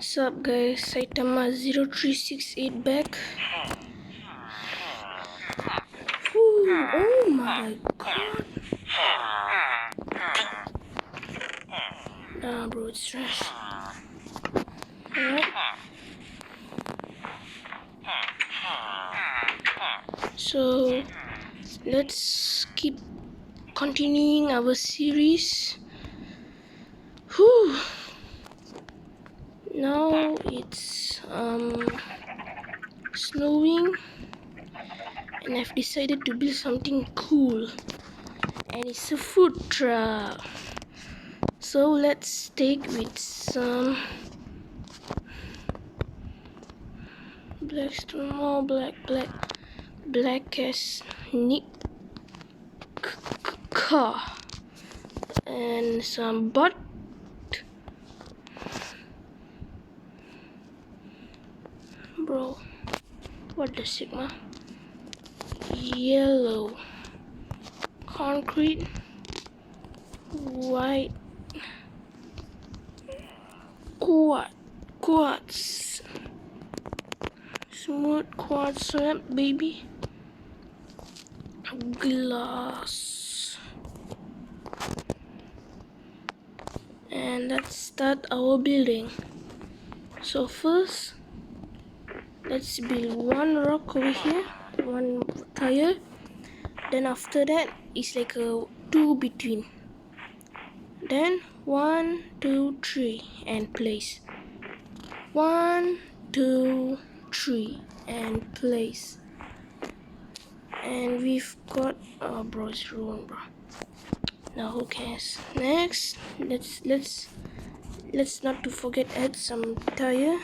Sup guys, Saitama 0368 back. Ooh, oh my god. Nah bro, it's trash. Alright. So let's keep continuing our series. Whew. Now it's snowing and I've decided to build something cool, and it's a food truck. So let's stake with some blackstone, more black as Nick car and some butt. Bro, what the sigma? Yellow concrete, white quartz, smooth quartz slab, baby, glass. And let's start our building. So first, let's build one rock over here, one tire. Then after that, it's like a 2 between. Then 1, 2, 3 and place. 1, 2, 3 and place. And we've got, oh bro, it's ruined, bro. Now who cares? Next, let's not to forget add some tire.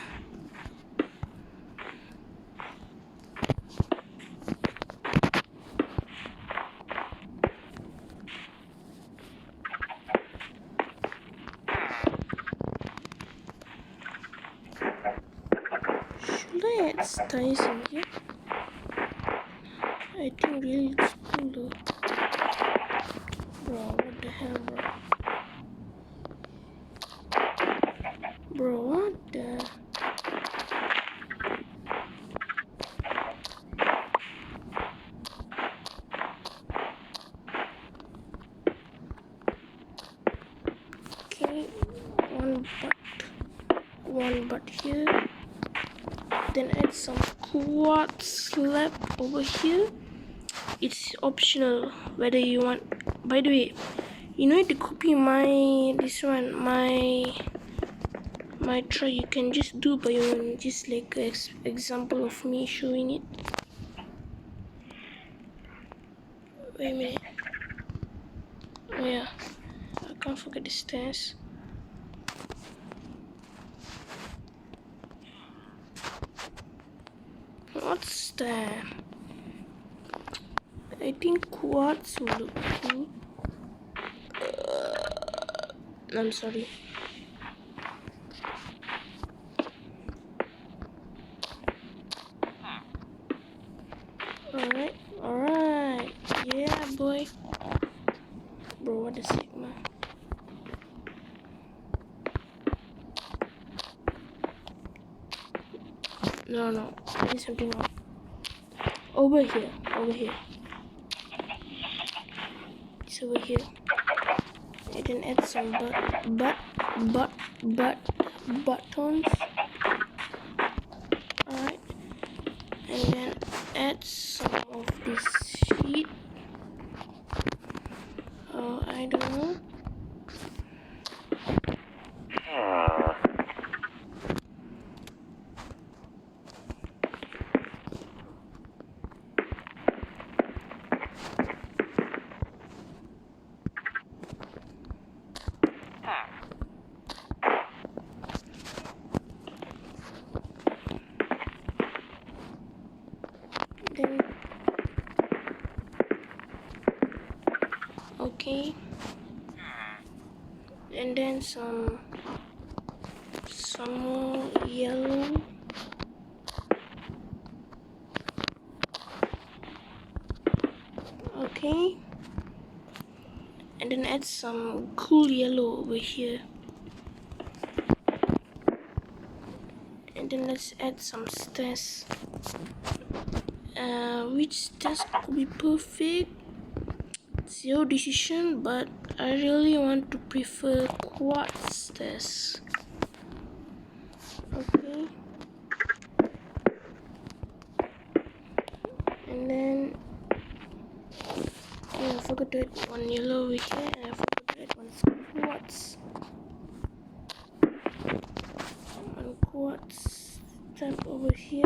Should I add tires in here? I think really it's cool though. Bro, what the hell, bro? Bro, what the? Okay, one butt here. Then add some quartz slab over here. It's optional whether you want. By the way, you need to copy my try. You can just do by your own, just like example of me showing it. Wait a minute. Oh yeah, I can't forget the stairs. What's that? I think quartz will look cool. I'm sorry. Alright. Yeah, boy. Bro, what a sigma. No. I need something wrong. Over here. It's over here. I can add some buttons. Alright. And then add some of this sheet. I don't know. Then okay, and then some more yellow. Okay, and then add some cool yellow over here. And then let's add some stairs. Which stairs could be perfect? It's your decision, but I really want to prefer quartz stairs. Okay. And then I forgot to add one yellow over here, and I forgot to add one quartz. One quartz step over here.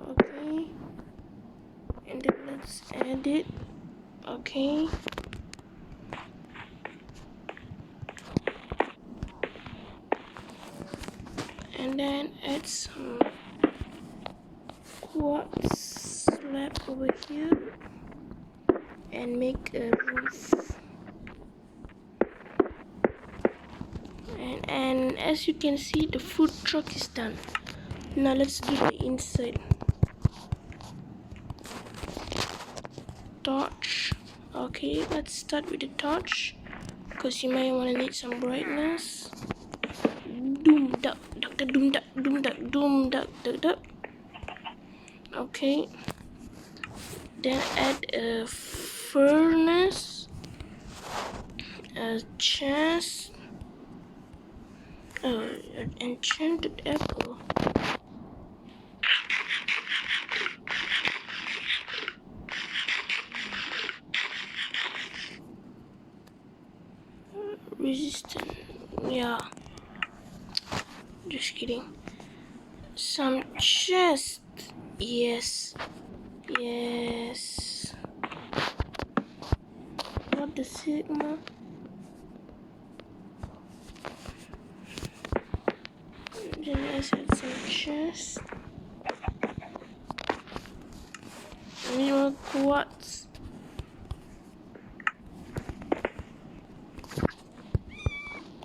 Okay. And then let's add it. Okay. And then add some quartz slab over here and make a roof. And as you can see, the food truck is done. Now let's do the inside. Torch. Okay, let's start with the torch because you might want to need some brightness. Doom duck, duck, doom duck, doom duck, doom duck, duck, duck. Okay. Then add a furnace, a chest, an enchanted apple. Resistant. Yeah. Just kidding. Some chest. Yes. Yes. What the sigma? Then let's add some chest. More quartz.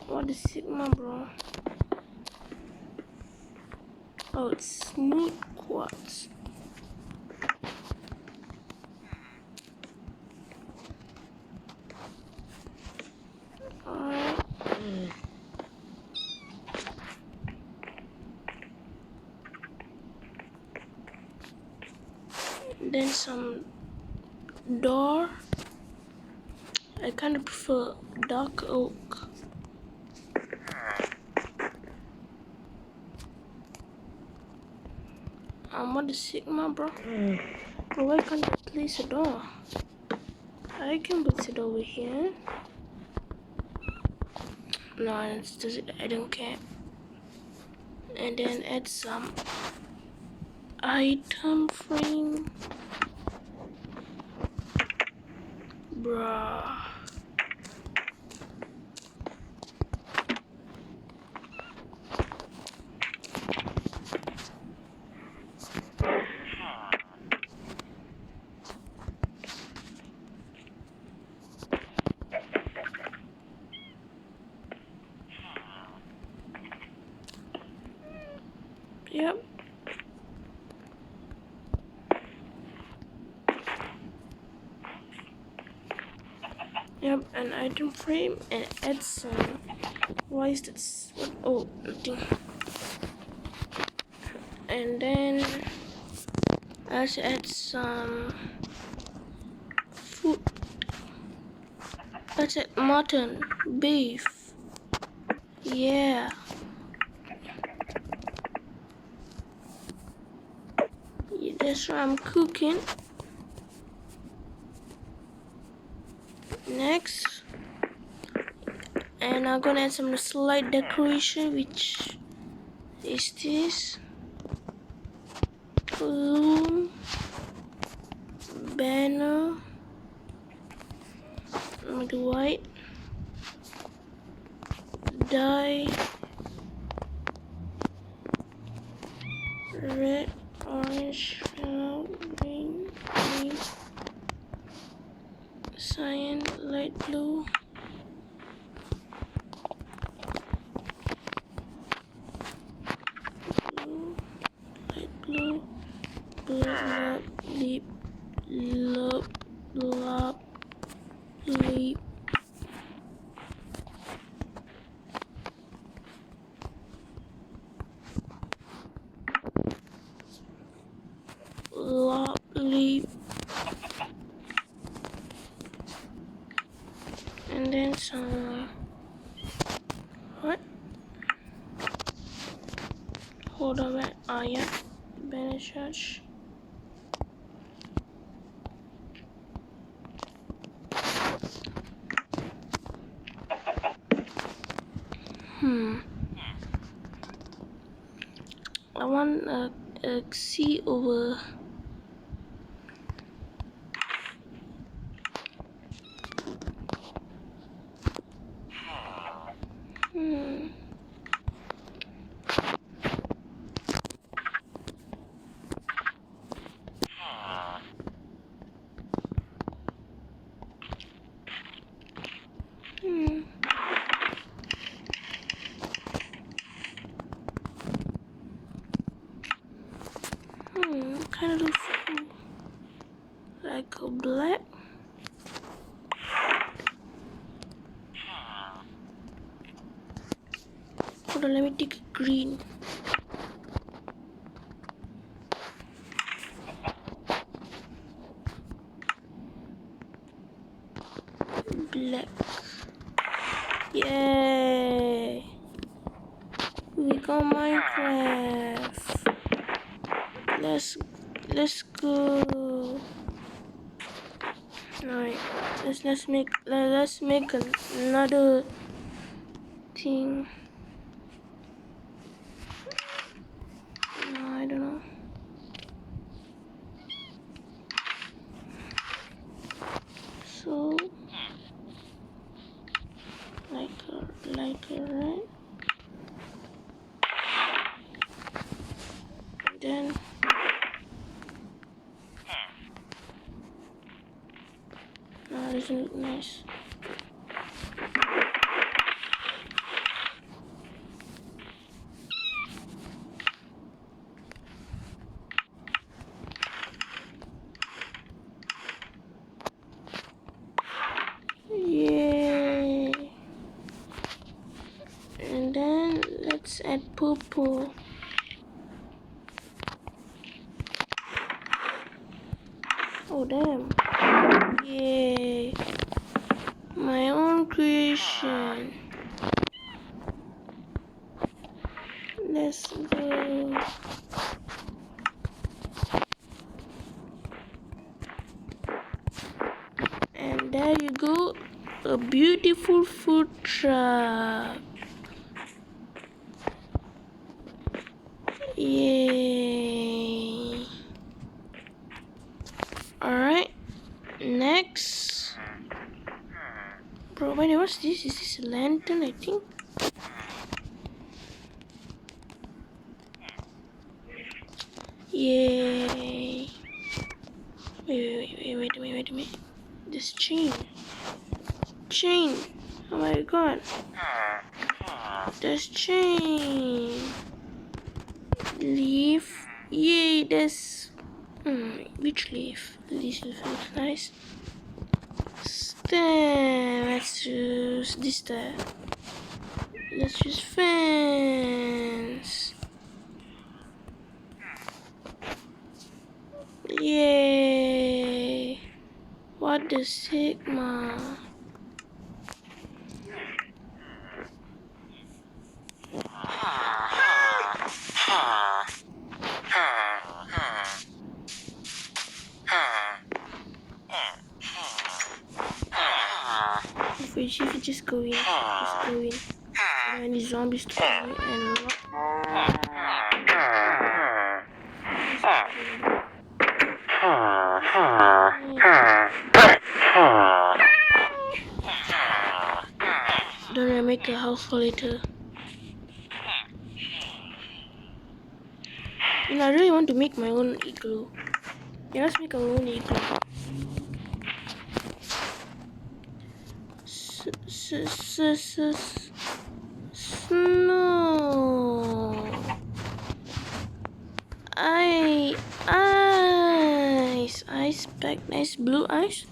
What the sigma, bro? Oh, it's smooth quartz. Alright. Then some door. I kind of prefer dark oak. What the sigma, bro? But why can't I place a door? I can place it over here. No, I don't care. And then add some item frame. Bruh. Yep. Yep, an item frame and add some. Why is that? What? Oh, nothing. And then let's add some food. Let's add mutton, beef. Yeah. That's what I'm cooking. Next, and I'm gonna add some slight decoration, which is this balloon, banner with white dye, red, orange, yellow, green, cyan, light blue. Blue, blue, leap, lop, lop, leap. And then some. What? Hold on, man. Oh, yeah. Banner charge. I want a sea over. Kind of looks like a black. Hold on, let me take a green. Black. Yay! We got Minecraft. Let's go. Alright, let's make another thing. No, I don't know. So like a right. Then no, it doesn't look nice. Yay! And then let's add purple. Oh damn! Yay! My own creation. Let's go. And there you go, a beautiful food truck. Yay! Alright, next. Bro, wait, what's this? Is this a lantern, I think? Yay! Wait a minute. This chain. Oh my god. There's chain. Leaf. Yay, there's... which leaf? This leaf looks nice. Stem. Let's choose this stem. Let's choose fence. Yay! What the Sigma? If you just go in, and the zombies to come in and don't I make a house for later? You know, I really want to make my own igloo. Yeah, let's make our own igloo. Snow. Ice pack, nice blue ice.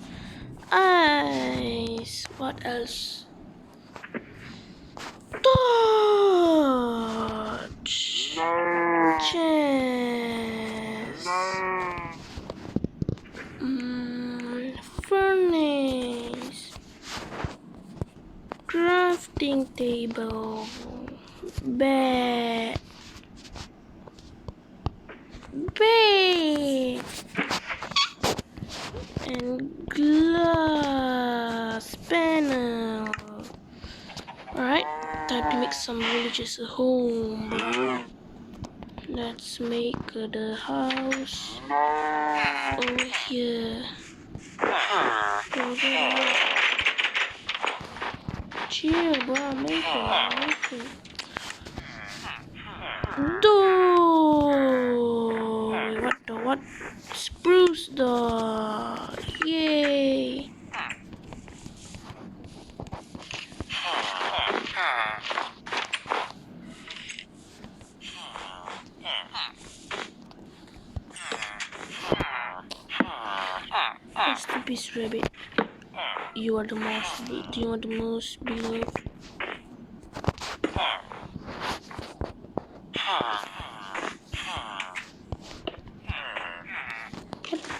What else? Torch. Chest. Furnace. crafting table, bed, and glass panel. Alright, time to make some villagers a home. Let's make the house over here. Chill, bro, make it. Door. What? Spruce door. Yay. Masterpiece rabbit. You are the most beloved.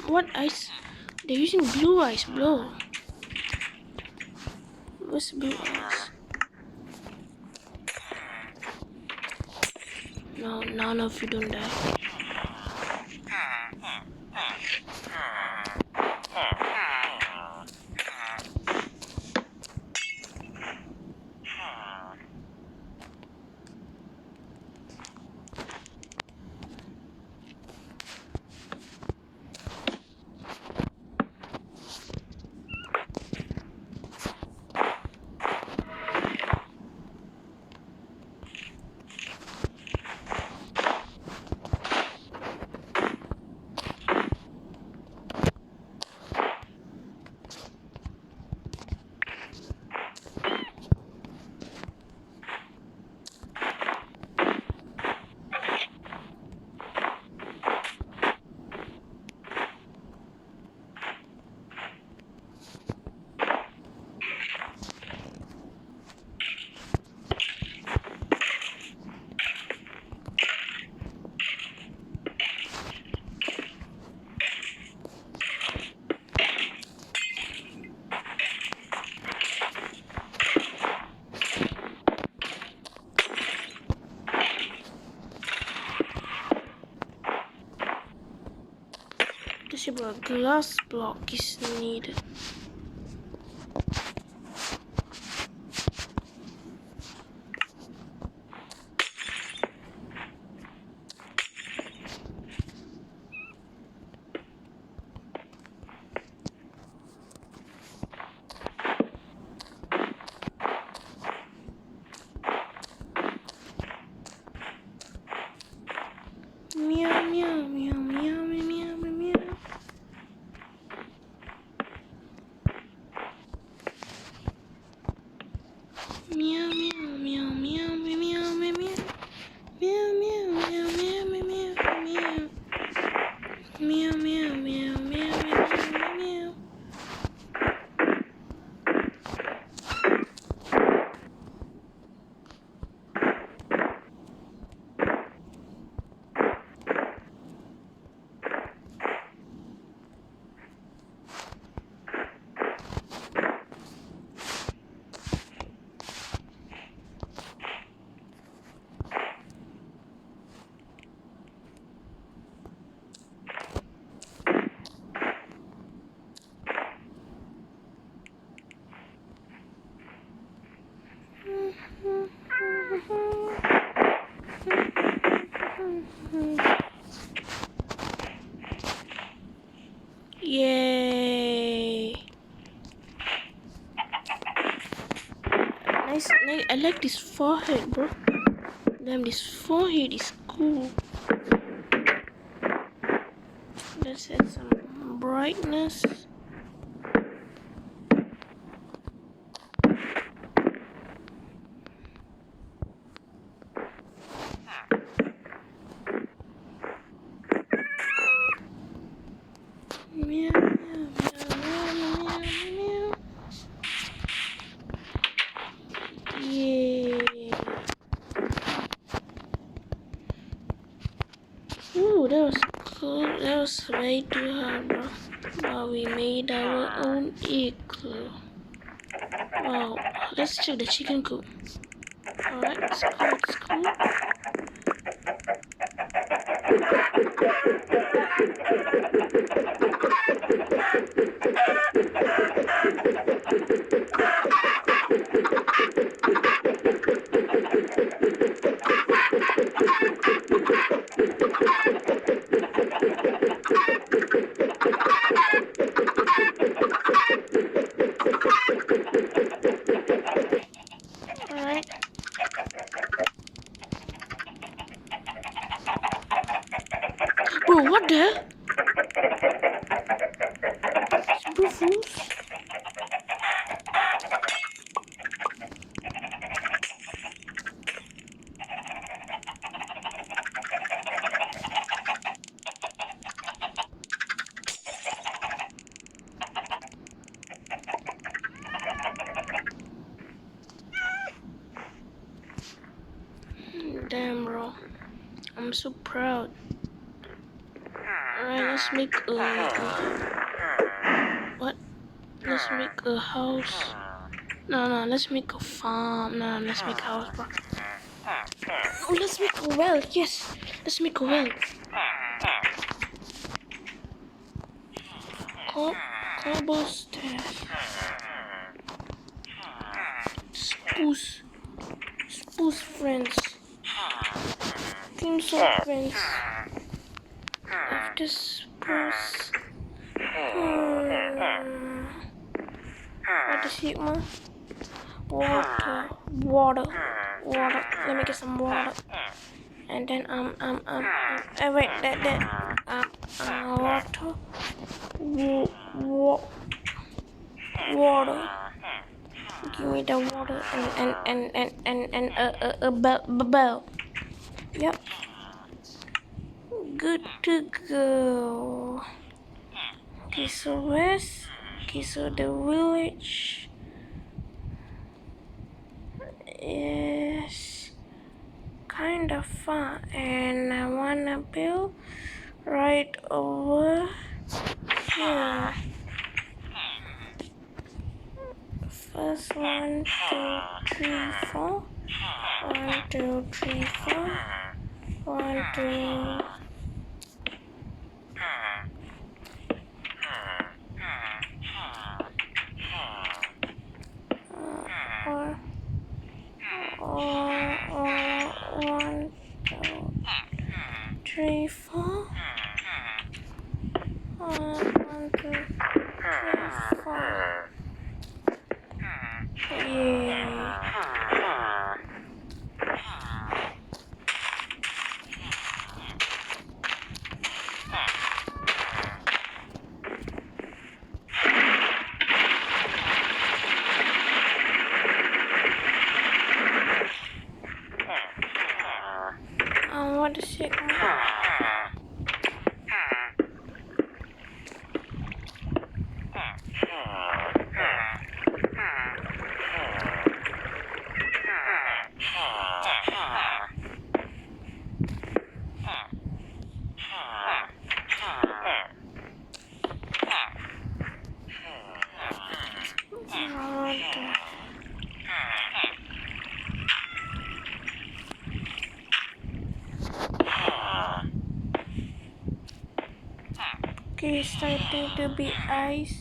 What ice? They're using blue ice, bro. What's blue ice? No, none of you don't die. A glass block is needed. Meow meow meow meow meow meow meow. Meow meow meow meow meow meow meow meow meow meow meow meow meow meow meow meow meow. Yay! Nice. I like this forehead, bro. Damn, this forehead is cool. Let's add some brightness. Meow, meow, meow, meow, meow. Yay. Ooh, that was cool. That was way too hard, bro. But we made our own igloo. Oh, let's check the chicken coop. Alright, it's cool. Alright. Bro, what the hell? Bro, fools. Damn, bro. I'm so proud. Alright, let's make what? Let's make a house. No, let's make a farm. No, let's make a house, bro. Oh, let's make a well. Yes, let's make a well. Cobblestone. Spruce friends. Team salt friends. After spruce. What is it, man? Water. Let me get some water. And then wait, water. Give me the water and a bell. Yep. Good to go. Okay, so west. Okay, so the village is kind of far, and I wanna build right over here. First, 1, 2, 3, 4. 1, 2, 3, 4. 1, 2. One, 2, 3, 4. 1, 2, 3, 4. Yeah. What is it? Okay, starting to be ice.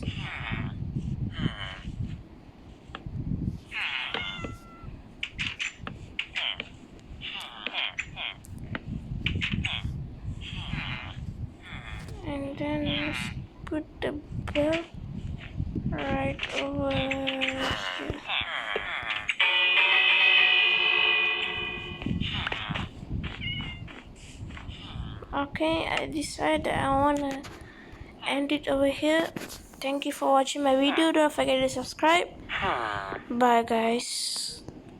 And then let's put the bell right over here. Okay, I decided I wanna end it over here. Thank you for watching my video. Don't forget to subscribe. Bye guys.